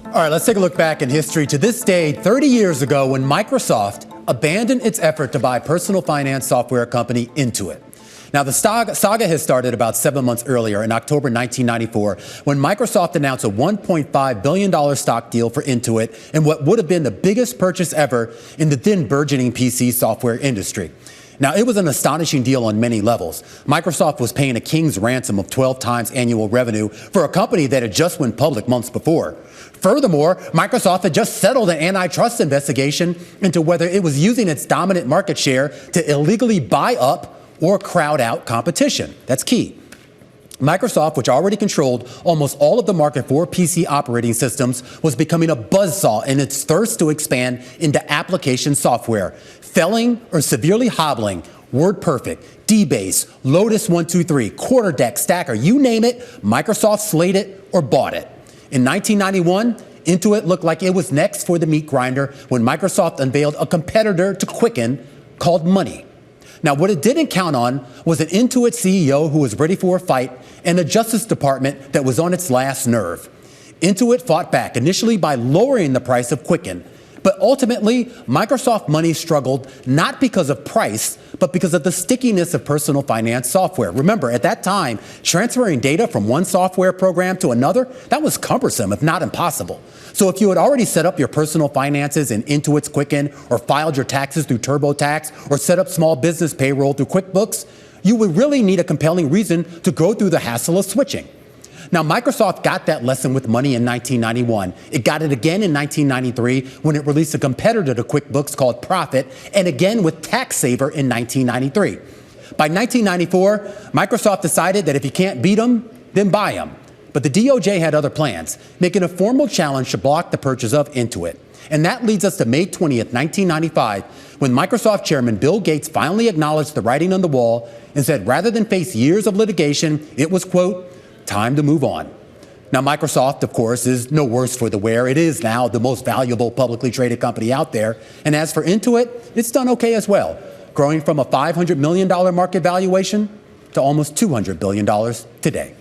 All right, let's take a look back in history to this day 30 years ago when Microsoft abandoned its effort to buy personal finance software company Intuit. Now, the saga has started about 7 months earlier in October 1994 when Microsoft announced a $1.5 billion stock deal for Intuit in what would have been the biggest purchase ever in the then burgeoning PC software industry. Now, it was an astonishing deal on many levels. Microsoft was paying a king's ransom of 12 times annual revenue for a company that had just went public months before. Furthermore, Microsoft had just settled an antitrust investigation into whether it was using its dominant market share to illegally buy up or crowd out competition. That's key. Microsoft, which already controlled almost all of the market for PC operating systems, was becoming a buzzsaw in its thirst to expand into application software. Failing or severely hobbling, WordPerfect, DBase, Lotus 123, Quarterdeck, Stacker, you name it, Microsoft slayed it or bought it. In 1991, Intuit looked like it was next for the meat grinder when Microsoft unveiled a competitor to Quicken called Money. Now, what it didn't count on was an Intuit CEO who was ready for a fight and a Justice Department that was on its last nerve. Intuit fought back, initially by lowering the price of Quicken. But ultimately, Microsoft Money struggled not because of price, but because of the stickiness of personal finance software. Remember, at that time, transferring data from one software program to another, that was cumbersome, if not impossible. So if you had already set up your personal finances in Intuit's Quicken, or filed your taxes through TurboTax, or set up small business payroll through QuickBooks, you would really need a compelling reason to go through the hassle of switching. Now, Microsoft got that lesson with Money in 1991. It got it again in 1993 when it released a competitor to QuickBooks called Profit, and again with TaxSaver in 1993. By 1994, Microsoft decided that if you can't beat them, then buy them. But the DOJ had other plans, making a formal challenge to block the purchase of Intuit. And that leads us to May 20th, 1995, when Microsoft chairman Bill Gates finally acknowledged the writing on the wall and said rather than face years of litigation, it was, quote, time to move on. Now, Microsoft, of course, is no worse for the wear. It is now the most valuable publicly traded company out there. And as for Intuit, it's done okay as well, growing from a $500 million market valuation to almost $200 billion today.